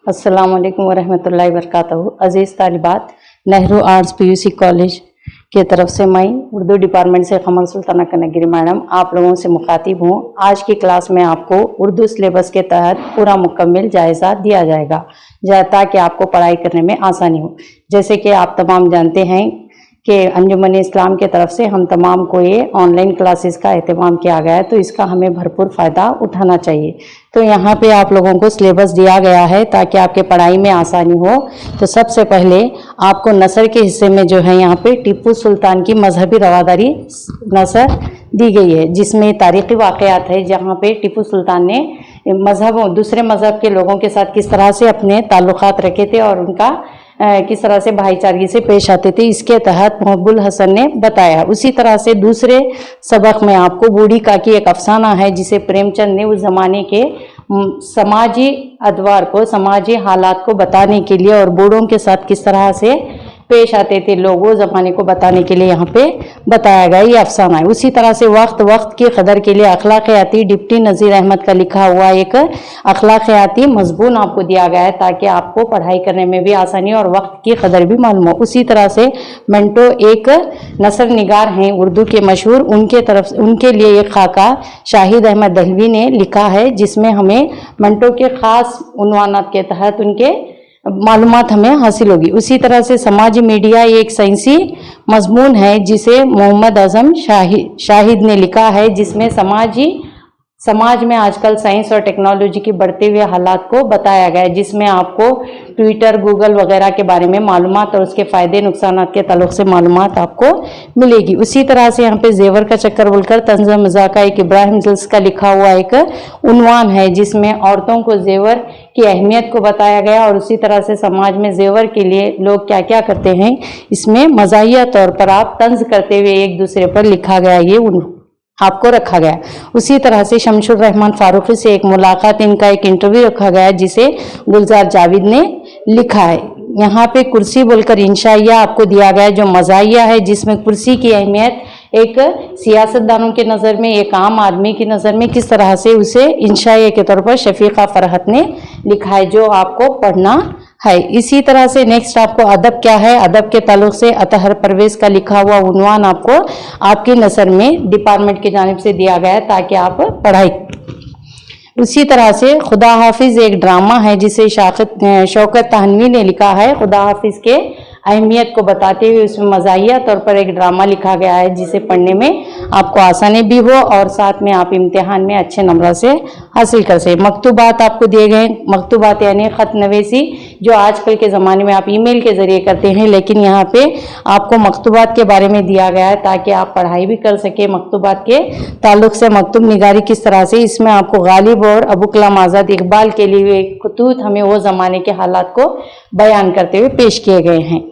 अस्सलाम वालेकुम वरहमतुल्लाहि वबरकातुहू। अज़ीज़ तालिबात, नेहरू आर्ट्स पीयूसी कॉलेज के तरफ से मैं उर्दू डिपार्टमेंट से कमर सुल्ताना कनगरी मैडम आप लोगों से मुखातिब हूँ। आज की क्लास में आपको उर्दू सिलेबस के तहत पूरा मुकम्मल जायज़ा दिया जाएगा ताकि आपको पढ़ाई करने में आसानी हो। जैसे कि आप तमाम जानते हैं कि अंजुमन इस्लाम के तरफ से हम तमाम को ये ऑनलाइन क्लासेस का एहतमाम किया गया है, तो इसका हमें भरपूर फ़ायदा उठाना चाहिए। तो यहाँ पे आप लोगों को सिलेबस दिया गया है ताकि आपके पढ़ाई में आसानी हो। तो सबसे पहले आपको नसर के हिस्से में जो है यहाँ पे टीपू सुल्तान की मजहबी रवादारी नसर दी गई है, जिसमें तारीख़ी वाक़यात है जहाँ पे टीपू सुल्तान ने दूसरे मज़हब के लोगों के साथ किस तरह से अपने ताल्लुकात रखे थे और उनका किस तरह से भाईचारगी से पेश आते थे, इसके तहत मुहब्बुल हसन ने बताया। उसी तरह से दूसरे सबक में आपको बूढ़ी का की एक अफसाना है जिसे प्रेमचंद ने उस ज़माने के समाजी अदवार को, समाजी हालात को बताने के लिए और बूढ़ों के साथ किस तरह से पेश आते थे लोग, वो ज़माने को बताने के लिए यहाँ पे बताया गया ये अफसाना है। उसी तरह से वक्त की कदर के लिए अखलाक़ियाती डिप्टी नज़ीर अहमद का लिखा हुआ एक अखलाक़ियाती मज़मून आपको दिया गया है ताकि आपको पढ़ाई करने में भी आसानी और वक्त की कदर भी मालूम हो। उसी तरह से मंटो एक नसर निगार हैं उर्दू के मशहूर, उनके लिए एक खाका शाहिद अहमद दहलवी ने लिखा है जिसमें हमें मंटो के ख़ास उन्वानात के तहत उनके मालूमात हमें हासिल होगी। उसी तरह से समाजी मीडिया एक साइंसी मजमून है जिसे मोहम्मद आजम शाहिद ने लिखा है, जिसमें समाज में आजकल साइंस और टेक्नोलॉजी की बढ़ते हुए हालात को बताया गया है, जिसमें आपको ट्विटर, गूगल वगैरह के बारे में मालूमात और उसके फ़ायदे नुकसानात के ताल्लुक से मालूमात आपको मिलेगी। उसी तरह से यहाँ पे जेवर का चक्कर बोलकर तंज़ मज़ाक़ एक इब्राहिम जिल्स का लिखा हुआ एक उन्वान है जिसमें औरतों को जेवर की अहमियत को बताया गया और उसी तरह से समाज में जेवर के लिए लोग क्या क्या करते हैं, इसमें मज़ाहिया तौर पर आप तंज़ करते हुए एक दूसरे पर लिखा गया ये आपको रखा गया। उसी तरह से शमशुर रहमान फारूकी से एक मुलाकात, इनका एक इंटरव्यू रखा गया जिसे गुलजार जावेद ने लिखा है। यहाँ पे कुर्सी बोलकर इंशाइया आपको दिया गया है जो मज़ाहिया है, जिसमें कुर्सी की अहमियत एक सियासतदानों के नज़र में, एक आम आदमी की नज़र में किस तरह से उसे इंशाइया के तौर पर शफीक़ा फरहत ने लिखा है जो आपको पढ़ना है। इसी तरह से नेक्स्ट आपको अदब क्या है, अदब के ताल्लुक से अतहर परवेज़ का लिखा हुआ उन्वान आपको आपकी नसर में डिपार्टमेंट की जानिब से दिया गया है ताकि आप पढ़ाई। उसी तरह से खुदा हाफिज़ एक ड्रामा है जिसे शौकत तहनवी ने लिखा है। खुदा हाफिज़ के अहमियत को बताते हुए उसमें मज़ाहिया तौर पर एक ड्रामा लिखा गया है जिसे पढ़ने में आपको आसानी भी हो और साथ में आप इम्तिहान में अच्छे नंबर से हासिल कर सकें। मकतूबात आपको दिए गए, मकतूबात यानी ख़त नवेसी जो आजकल के ज़माने में आप ईमेल के ज़रिए करते हैं, लेकिन यहाँ पे आपको मकतूबात के बारे में दिया गया है ताकि आप पढ़ाई भी कर सकें। मकतूबात के ताल्लुक़ से मकतूब निगारी किस तरह से, इसमें आपको गालिब और अबू कलाम आज़ाद इकबाल के लिए खतूत हमें वो ज़माने के हालात को बयान करते हुए पेश किए गए हैं।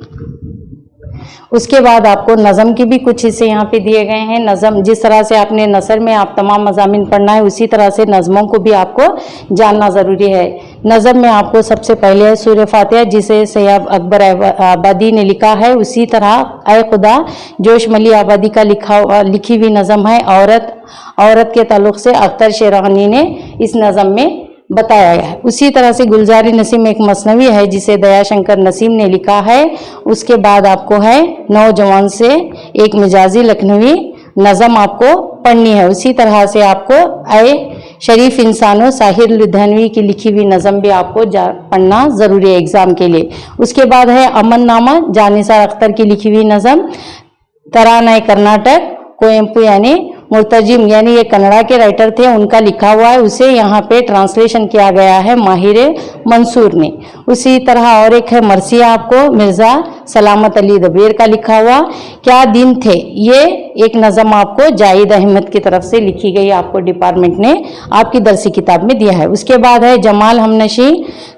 उसके बाद आपको नज़म की भी कुछ हिस्से यहाँ पे दिए गए हैं। नज़म जिस तरह से आपने नसर में आप तमाम मज़ामिन पढ़ना है, उसी तरह से नज़मों को भी आपको जानना ज़रूरी है। नज़म में आपको सबसे पहले है सूरह फातिहा जिसे सैयद अकबर आबादी ने लिखा है। उसी तरह ऐ खुदा जोश मली आबादी का लिखी हुई नज़म है। औरत के ताल्लुक़ से अख्तर शेरानी ने इस नज़म में बताया गया है। उसी तरह से गुलजारी नसीम एक मसनवी है जिसे दयाशंकर नसीम ने लिखा है। उसके बाद आपको है नौजवान से एक मिजाजी लखनवी नज़म आपको पढ़नी है। उसी तरह से आपको ऐ शरीफ इंसानों साहिर लुधियानवी की लिखी हुई नज़म भी आपको पढ़ना ज़रूरी है एग्ज़ाम के लिए। उसके बाद है अमन नामा जानिसार अख्तर की लिखी हुई नज़म। तराना कर्नाटक कोयम्पू यानी मुर्तजिम यानी ये कन्नड़ा के राइटर थे, उनका लिखा हुआ है, उसे यहाँ पे ट्रांसलेशन किया गया है माहिर मंसूर ने। उसी तरह और एक है मरसिया आपको मिर्ज़ा सलामत अली दबीर का लिखा हुआ क्या दिन थे, ये एक नज़म आपको जाहिद अहमद की तरफ से लिखी गई आपको डिपार्टमेंट ने आपकी दरसी किताब में दिया है। उसके बाद है जमाल हमनशी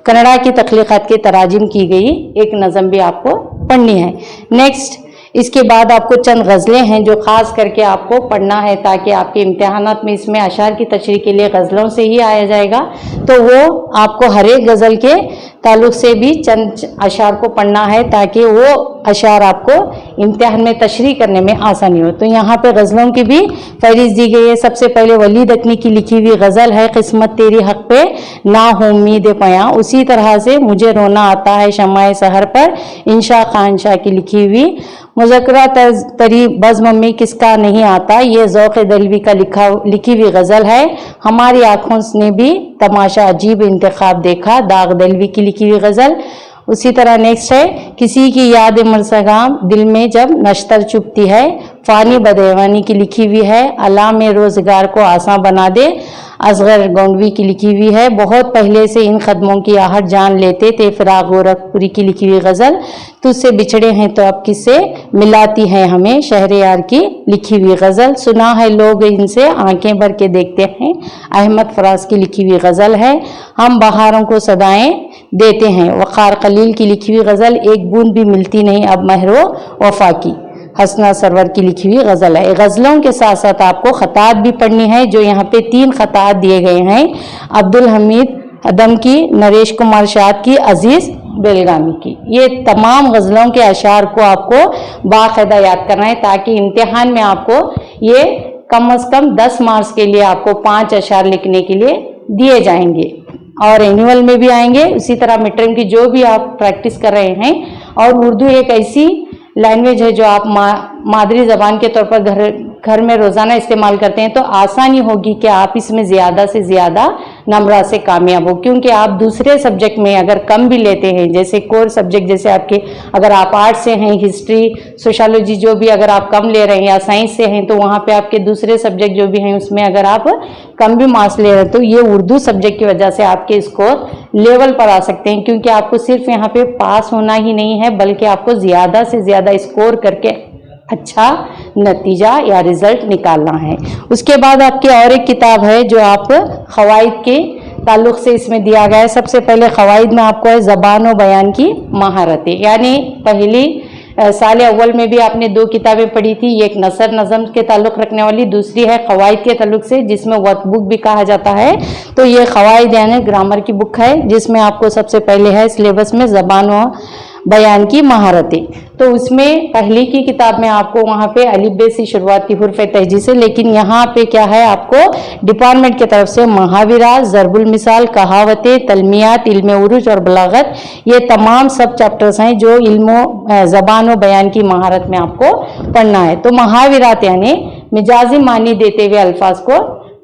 कन्नड़ा की तख्लीक़ात की तराजिम की गई एक नज़म भी आपको पढ़नी है। नेक्स्ट इसके बाद आपको चंद गज़लें हैं जो ख़ास करके आपको पढ़ना है ताकि आपके इम्तिहानात में इसमें अशार की तशरीह के लिए गज़लों से ही आया जाएगा, तो वो आपको हर एक गज़ल के ताल्लुक़ से भी चंद अशार को पढ़ना है ताकि वो अशार आपको इम्तिहान में तशरीह करने में आसानी हो। तो यहाँ पे गज़लों की भी फहरिस्त दी गई है। सबसे पहले वलीद अकनी की लिखी हुई गज़ल है किस्मत तेरी हक पे ना हो उम्मीद पया। उसी तरह से मुझे रोना आता है शमाए सहर पर इंशा खान शाह की लिखी हुई मुज़क्करा तरी बज़्म में किसका नहीं आता, ये ज़ौक़ दलवी का लिखी हुई गज़ल है। हमारी आँखों ने भी तमाशा अजीब इंतखाब देखा, दाग दलवी की लिखी हुई गज़ल। उसी तरह नेक्स्ट है किसी की याद मरसगाम दिल में जब नश्तर चुभती है, फ़ानी बदेवानी की लिखी हुई है। अल्लाह में रोज़गार को आसान बना दे, असगर गोंडवी की लिखी हुई है। बहुत पहले से इन कदमों की आहट जान लेते थे, फिराक गोरखपुरी की लिखी हुई गज़ल। तुझसे बिछड़े हैं तो अब किससे मिलाती है हमें, शहरयार की लिखी हुई गज़ल। सुना है लोग इनसे आंखें भर के देखते हैं, अहमद फराज की लिखी हुई गज़ल है। हम बहारों को सदाएं देते हैं, वक़ार खलील की लिखी हुई गज़ल। एक बूंद भी मिलती नहीं अब महरो वफा की, हसना सरवर की लिखी हुई गज़ल है। गज़लों के साथ साथ आपको ख़तात भी पढ़नी है, जो यहाँ पे 3 ख़तात दिए गए हैं, अब्दुल हमीद अदम की, नरेश कुमार शाद की, अजीज़ बेलगामी की। ये तमाम गज़लों के अशार को आपको बाकायदा याद करना है, ताकि इम्तिहान में आपको ये कम से कम 10 मार्क्स के लिए आपको 5 अशार लिखने के लिए दिए जाएंगे और एनुअल में भी आएंगे। उसी तरह मिड टर्म की जो भी आप प्रैक्टिस कर रहे हैं, और उर्दू एक ऐसी लैंग्वेज है जो आप मादरी ज़बान के तौर पर घर में रोज़ाना इस्तेमाल करते हैं, तो आसानी होगी कि आप इसमें ज़्यादा से ज़्यादा नंबरा से कामयाब हो। क्योंकि आप दूसरे सब्जेक्ट में अगर कम भी लेते हैं, जैसे कोर सब्जेक्ट जैसे आपके अगर आप आर्ट से हैं, हिस्ट्री सोशोलॉजी जो भी अगर आप कम ले रहे हैं, या साइंस से हैं, तो वहाँ पे आपके दूसरे सब्जेक्ट जो भी हैं उसमें अगर आप कम भी मार्क्स ले रहे हैं, तो ये उर्दू सब्जेक्ट की वजह से आपके स्कोर लेवल पर आ सकते हैं। क्योंकि आपको सिर्फ यहाँ पे पास होना ही नहीं है, बल्कि आपको ज़्यादा से ज़्यादा स्कोर करके अच्छा नतीजा या रिजल्ट निकालना है। उसके बाद आपकी और एक किताब है जो आप क़वाइद के ताल्लुक़ से इसमें दिया गया है। सबसे पहले क़वाइद में आपको है ज़बान व बयान की महारतें, यानी पहली साल अव्वल में भी आपने 2 किताबें पढ़ी थी, एक नसर नज़म के ताल्लुक़ रखने वाली, दूसरी है क़वाइद के ताल्लुक़ से जिसमें वर्क बुक भी कहा जाता है। तो ये क़वाइद यानी ग्रामर की बुक है, जिसमें आपको सबसे पहले है सिलेबस में ज़बान व बयान की महारतें। तो उसमें पहली की किताब में आपको वहाँ पे अलिफ बे से शुरुआत की हुर्फ़ तहजी से, लेकिन यहाँ पे क्या है आपको डिपार्टमेंट की तरफ से मुहावरा, ज़रबुल मिसाल, कहावतें, तलमियात, इल्म उरूज और बलागत, ये तमाम सब चैप्टर्स हैं जो इल्म ज़बान व बयान की महारत में आपको पढ़ना है। तो मुहावरात यानी मिजाजी मानी देते हुए अल्फाज को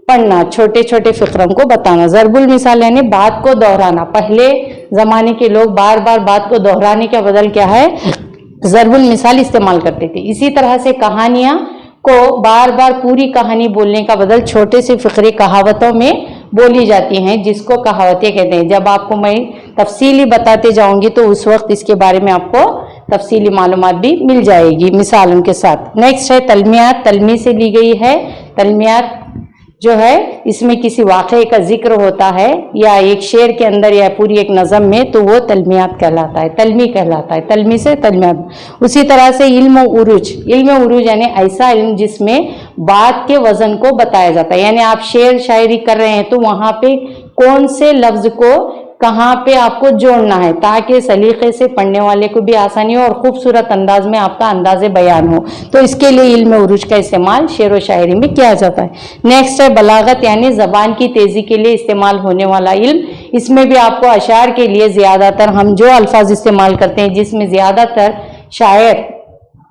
पढ़ना, छोटे छोटे फ़िक्रों को बताना। ज़रबुल मिसाल यानी बात को दोहराना। पहले ज़माने के लोग बार बार बात को दोहराने का बदल क्या है, ज़रबुल मिसाल इस्तेमाल करते थे। इसी तरह से कहानियाँ को बार बार पूरी कहानी बोलने का बदल छोटे से फ़िक्रे कहावतों में बोली जाती हैं, जिसको कहावतें कहते हैं। जब आपको मैं तफसीली बताते जाऊँगी तो उस वक्त इसके बारे में आपको तफसीली मालूमात भी मिल जाएगी मिसालों के साथ। नेक्स्ट है तलमियात, तलमी से ली गई है। तलमियात जो है इसमें किसी वाक़े का जिक्र होता है या एक शेर के अंदर या पूरी एक नज़म में, तो वो तलमियात कहलाता है, तलमी कहलाता है, तलमी से तलमियात। उसी तरह से इल्म उरूज, इल्म उरूज यानी ऐसा इल्म जिसमें बात के वज़न को बताया जाता है। यानी आप शेर शायरी कर रहे हैं तो वहाँ पे कौन से लफ्ज़ को कहाँ पे आपको जोड़ना है, ताकि सलीके से पढ़ने वाले को भी आसानी हो और खूबसूरत अंदाज में आपका अंदाज़े बयान हो। तो इसके लिए इल्म उरूज का इस्तेमाल शेर व शायरी में किया जाता है। नेक्स्ट है बलागत, यानी ज़बान की तेज़ी के लिए इस्तेमाल होने वाला इल्म। इसमें भी आपको अशार के लिए ज़्यादातर हम जो अल्फाज इस्तेमाल करते हैं, जिसमें ज़्यादातर शायर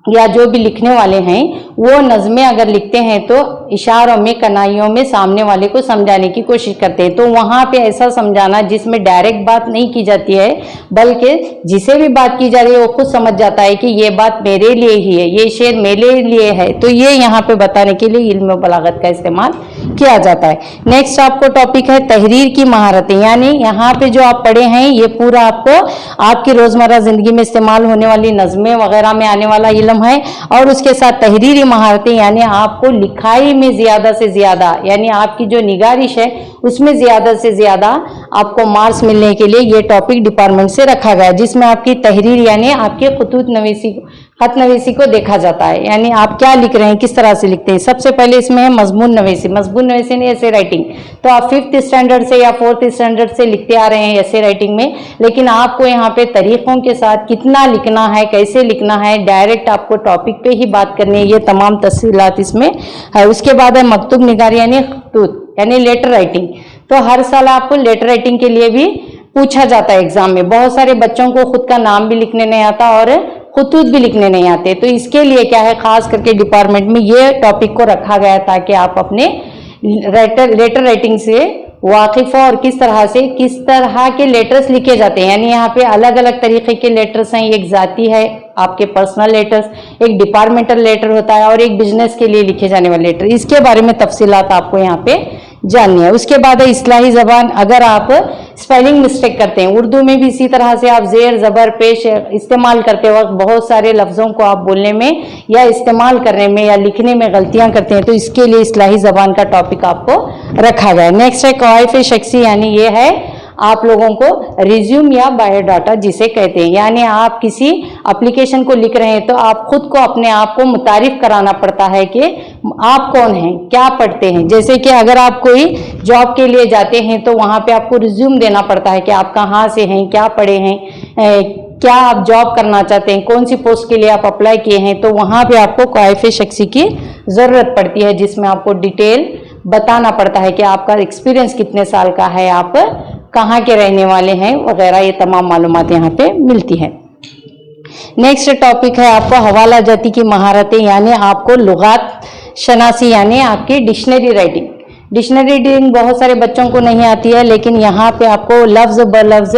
या जो भी लिखने वाले हैं वो नज़में अगर लिखते हैं तो इशारों में, कनाइयों में सामने वाले को समझाने की कोशिश करते हैं। तो वहाँ पे ऐसा समझाना जिसमें डायरेक्ट बात नहीं की जाती है, बल्कि जिसे भी बात की जा रही है वो खुद समझ जाता है कि ये बात मेरे लिए ही है, ये शेर मेरे लिए है। तो ये यहाँ पे बताने के लिए इल्म बलागत का इस्तेमाल किया जाता है। नेक्स्ट आपको टॉपिक है तहरीर की महारतें, यानी यहाँ पे जो आप पढ़े हैं ये पूरा आपको आपकी रोज़मर्रा ज़िंदगी में इस्तेमाल होने वाली नज़में वगैरह में आने वाला इल्म है। और उसके साथ तहरीरी महारतें यानी आपको लिखाई में ज़्यादा से ज़्यादा, यानी आपकी जो निगारिश है उसमें ज़्यादा से ज़्यादा आपको मार्क्स मिलने के लिए ये टॉपिक डिपार्टमेंट से रखा गया है, जिसमें आपकी तहरीर यानी आपके खत नवीसी को देखा जाता है, यानी आप क्या लिख रहे हैं, किस तरह से लिखते हैं। सबसे पहले इसमें है मजमून नवीसी नहीं ऐसे राइटिंग, तो आप 5th स्टैंडर्ड से या 4th स्टैंडर्ड से लिखते आ रहे हैं ऐसे राइटिंग में, लेकिन आपको यहाँ पे तरीकों के साथ कितना लिखना है, कैसे लिखना है, डायरेक्ट आपको टॉपिक पे ही बात करनी है, ये तमाम तफसीलात इसमें है। उसके बाद है मकतूब निगारी यानी लेटर राइटिंग, तो हर साल आपको लेटर राइटिंग के लिए भी पूछा जाता है एग्जाम में। बहुत सारे बच्चों को खुद का नाम भी लिखने नहीं आता और खुतूत भी लिखने नहीं आते, तो इसके लिए क्या है, खास करके डिपार्टमेंट में ये टॉपिक को रखा गया है ताकि आप अपने लेटर राइटिंग से वाकिफ हो और किस तरह के लेटर्स लिखे जाते हैं। यानी यहाँ पे अलग अलग तरीके के लेटर्स हैं, एक जाती है आपके पर्सनल लेटर्स, एक डिपार्टमेंटल लेटर होता है और एक बिजनेस के लिए लिखे जाने वाले लेटर, इसके बारे में तफसीलात आपको यहाँ पे जाननी है। उसके बाद है इस्लाही जबान, अगर आप स्पेलिंग मिस्टेक करते हैं, उर्दू में भी इसी तरह से आप जेर जबर पेश इस्तेमाल करते वक्त बहुत सारे लफ्जों को आप बोलने में या इस्तेमाल करने में या लिखने में गलतियां करते हैं, तो इसके लिए इस्लाही जबान का टॉपिक आपको रखा गया है। नेक्स्ट है कवाइफ शख्सी, यानी ये है आप लोगों को रिज्यूम या बायोडाटा जिसे कहते हैं, यानी आप किसी एप्लीकेशन को लिख रहे हैं तो आप खुद को अपने आप को मुतारिफ कराना पड़ता है कि आप कौन हैं, क्या पढ़ते हैं। जैसे कि अगर आप कोई जॉब के लिए जाते हैं तो वहाँ पे आपको रिज्यूम देना पड़ता है कि आप कहाँ से हैं, क्या पढ़े हैं, क्या आप जॉब करना चाहते हैं, कौन सी पोस्ट के लिए आप अप्लाई किए हैं, तो वहाँ पे आपको कवाइफ शख्सी की ज़रूरत पड़ती है, जिसमें आपको डिटेल बताना पड़ता है कि आपका एक्सपीरियंस कितने साल का है, आप कहाँ के रहने वाले हैं वगैरह, ये तमाम मालूमात यहाँ पे मिलती है। नेक्स्ट टॉपिक है आपको हवाला जाती की महारतें, यानी आपको लुगात शनासी यानी आपकी डिक्शनरी राइटिंग। डिक्शनरी रीडिंग बहुत सारे बच्चों को नहीं आती है, लेकिन यहाँ पे आपको लफ्ज ब लफ्ज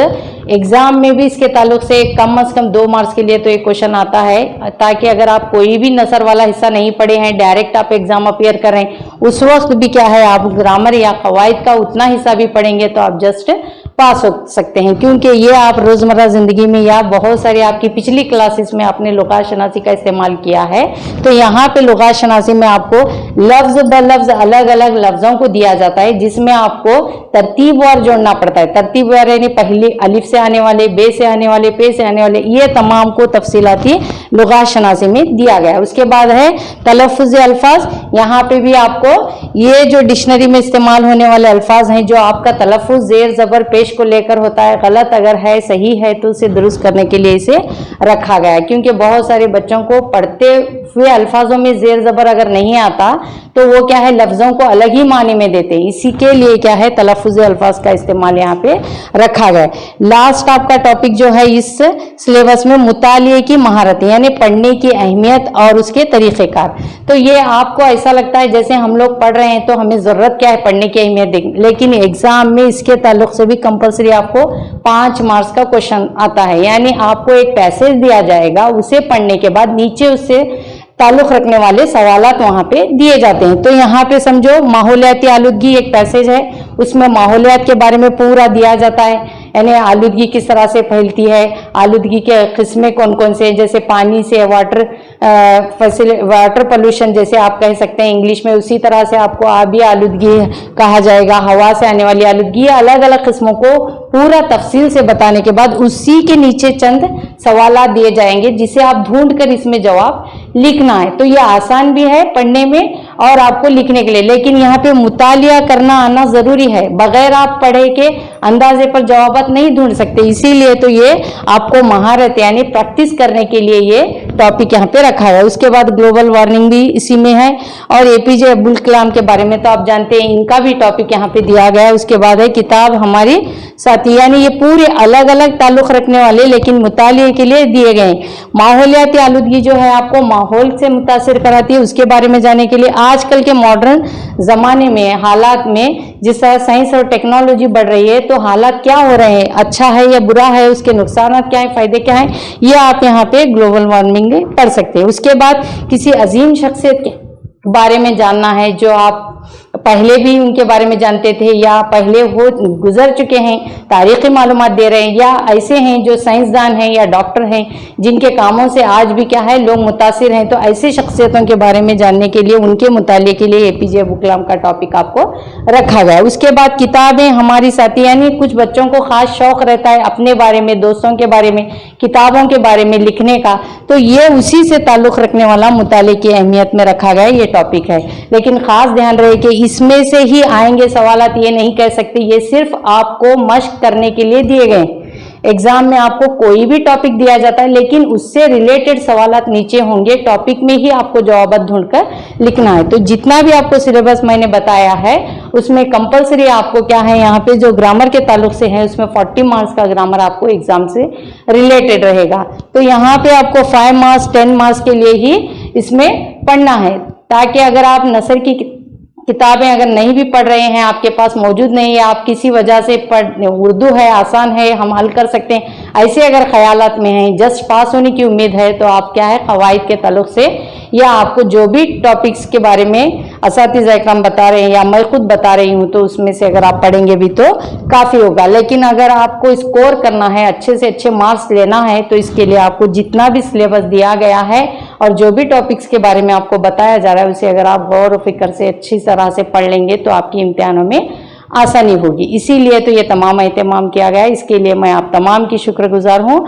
एग्जाम में भी इसके ताल्लुक से कम से कम 2 मार्क्स के लिए तो एक क्वेश्चन आता है, ताकि अगर आप कोई भी नसर वाला हिस्सा नहीं पढ़े हैं, डायरेक्ट आप एग्जाम अपीयर कर रहे हैं, उस वक्त भी क्या है आप ग्रामर या कवायद का उतना हिस्सा भी पढ़ेंगे तो आप जस्ट पास हो सकते हैं, क्योंकि ये आप रोजमर्रा जिंदगी में या बहुत सारी आपकी पिछली क्लासेस में आपने लुगात शनासी का इस्तेमाल किया है, तो यहाँ पे लुगात शनासी में आपको लफ्ज ब लफ्ज अलग अलग लफ्जों को दिया जाता है, जिसमें आपको तरतीबवार जोड़ना पड़ता है। तरतीबवार यानी पहले अलिफ से आने वाले, बे से आने वाले, पे से आने वाले, ये तमाम को तफसीलाती लुगात शनासी में दिया गया है। उसके बाद है तलफ़ुज़ अल्फाज, यहाँ पे भी आपको ये जो डिक्शनरी में इस्तेमाल होने वाले अल्फाज हैं, जो आपका तलफ़ुज़ जेर जबर पेश को लेकर होता है, गलत अगर है सही है तो उसे दुरुस्त करने के लिए इसे रखा गया है, क्योंकि बहुत सारे बच्चों को पढ़ते हुए अल्फाजों में जेर जबर अगर नहीं आता तो वो क्या है लफ्जों को अलग ही माने में देते हैं, इसी के लिए क्या है तलफ़ुज़ अल्फाज का इस्तेमाल यहाँ पे रखा गया है। लास्ट आपका टॉपिक जो है इस सिलेबस में मुतालिए की महारतें, यानी पढ़ने की अहमियत और उसके तरीक़ेकार। तो ये आपको ऐसा लगता है जैसे हम लोग पढ़ रहे हैं तो हमें ज़रूरत क्या है पढ़ने की अहमियत देखने, लेकिन एग्जाम में इसके ताल्लुक से भी कंपलसरी आपको 5 मार्क्स का क्वेश्चन आता है, यानी आपको एक पैसेज दिया जाएगा, उसे पढ़ने के बाद नीचे उससे ताल्लुक रखने वाले सवालात वहां पे दिए जाते हैं। तो यहाँ पे समझो माहौलियाती आलूदगी एक पैसेज है, उसमें माहौलियात के बारे में पूरा दिया जाता है, यानी आलूदगी किस तरह से फैलती है, आलूदगी के किस्में कौन कौन से, जैसे पानी से वाटर पोल्यूशन जैसे आप कह सकते हैं इंग्लिश में, उसी तरह से आपको आबी आलूदगी कहा जाएगा, हवा से आने वाली आलूदगी, अलग अलग किस्मों को पूरा तफसील से बताने के बाद उसी के नीचे चंद सवालात दिए जाएंगे जिसे आप ढूंढ कर इसमें जवाब लिखना है। तो ये आसान भी है पढ़ने में और आपको लिखने के लिए, लेकिन यहाँ पे मुतालिया करना आना जरूरी है, बगैर आप पढ़े के अंदाजे पर जवाबात नहीं ढूंढ सकते, इसीलिए तो ये आपको महारत यानी प्रैक्टिस करने के लिए ये टॉपिक यहाँ पे रखा है। उसके बाद ग्लोबल वार्मिंग भी इसी में है, और एपीजे अब्दुल कलाम के बारे में तो आप जानते हैं, इनका भी टॉपिक यहाँ पे दिया गया है। उसके बाद है किताब हमारी साथी, यानी ये पूरे अलग अलग ताल्लुक रखने वाले लेकिन मुतालिए के लिए दिए गए। माहौलियाती आलूदगी जो है आपको माहौल से मुतासिर कराती है, उसके बारे में जानने के लिए आजकल के मॉडर्न जमाने में हालात में जिस तरह साइंस और टेक्नोलॉजी बढ़ रही है, तो हालात क्या हो रहे हैं, अच्छा है या बुरा है, उसके नुकसान क्या है, फायदे क्या है, ये आप यहाँ पे ग्लोबल वार्मिंग पढ़ सकते हैं। उसके बाद किसी अजीम शख्सियत के बारे में जानना है, जो आप पहले भी उनके बारे में जानते थे या पहले हो गुजर चुके हैं, तारीखी मालूमात दे रहे हैं, या ऐसे हैं जो साइंसदान हैं या डॉक्टर हैं जिनके कामों से आज भी क्या है लोग मुतासिर हैं, तो ऐसी शख्सियतों के बारे में जानने के लिए, उनके मुताले के लिए एपीजे अब्दुल कलाम का टॉपिक आपको रखा गया है। उसके बाद किताबें हमारी साथी, यानी कुछ बच्चों को खास शौक रहता है अपने बारे में, दोस्तों के बारे में, किताबों के बारे में लिखने का, तो ये उसी से ताल्लुक़ रखने वाला मुताले की अहमियत में रखा गया ये टॉपिक है। लेकिन खास ध्यान रहे कि इसमें से ही आएंगे सवालात, ये नहीं कह सकते, ये सिर्फ आपको मश्क करने के लिए दिए गए। एग्जाम में आपको कोई भी टॉपिक दिया जाता है लेकिन उससे रिलेटेड सवालात नीचे होंगे, टॉपिक में ही आपको जवाब ढूंढकर लिखना है। तो जितना भी आपको सिलेबस मैंने बताया है उसमें कंपलसरी आपको क्या है, यहाँ पे जो ग्रामर के ताल्लुक से है उसमें 40 मार्क्स का ग्रामर आपको एग्जाम से रिलेटेड रहेगा। तो यहाँ पे आपको 5 मार्क्स 10 मार्क्स के लिए ही इसमें पढ़ना है, ताकि अगर आप नसर की किताबें अगर नहीं भी पढ़ रहे हैं, आपके पास मौजूद नहीं है, आप किसी वजह से उर्दू है आसान है हम हल कर सकते हैं, ऐसे अगर ख्यालात में हैं, जस्ट पास होने की उम्मीद है, तो आप क्या है कवायद के ताल्लुक से या आपको जो भी टॉपिक्स के बारे में असातिज़ा इकराम बता रहे हैं या मैं खुद बता रही हूँ, तो उसमें से अगर आप पढ़ेंगे भी तो काफ़ी होगा। लेकिन अगर आपको स्कोर करना है, अच्छे से अच्छे मार्क्स लेना है, तो इसके लिए आपको जितना भी सिलेबस दिया गया है और जो भी टॉपिक्स के बारे में आपको बताया जा रहा है उसे अगर आप गौर व फिक्र से अच्छी तरह से पढ़ लेंगे तो आपकी इम्तिहानों में आसानी होगी। इसीलिए तो ये तमाम एहतमाम किया गया है, इसके लिए मैं आप तमाम की शुक्रगुजार हूँ।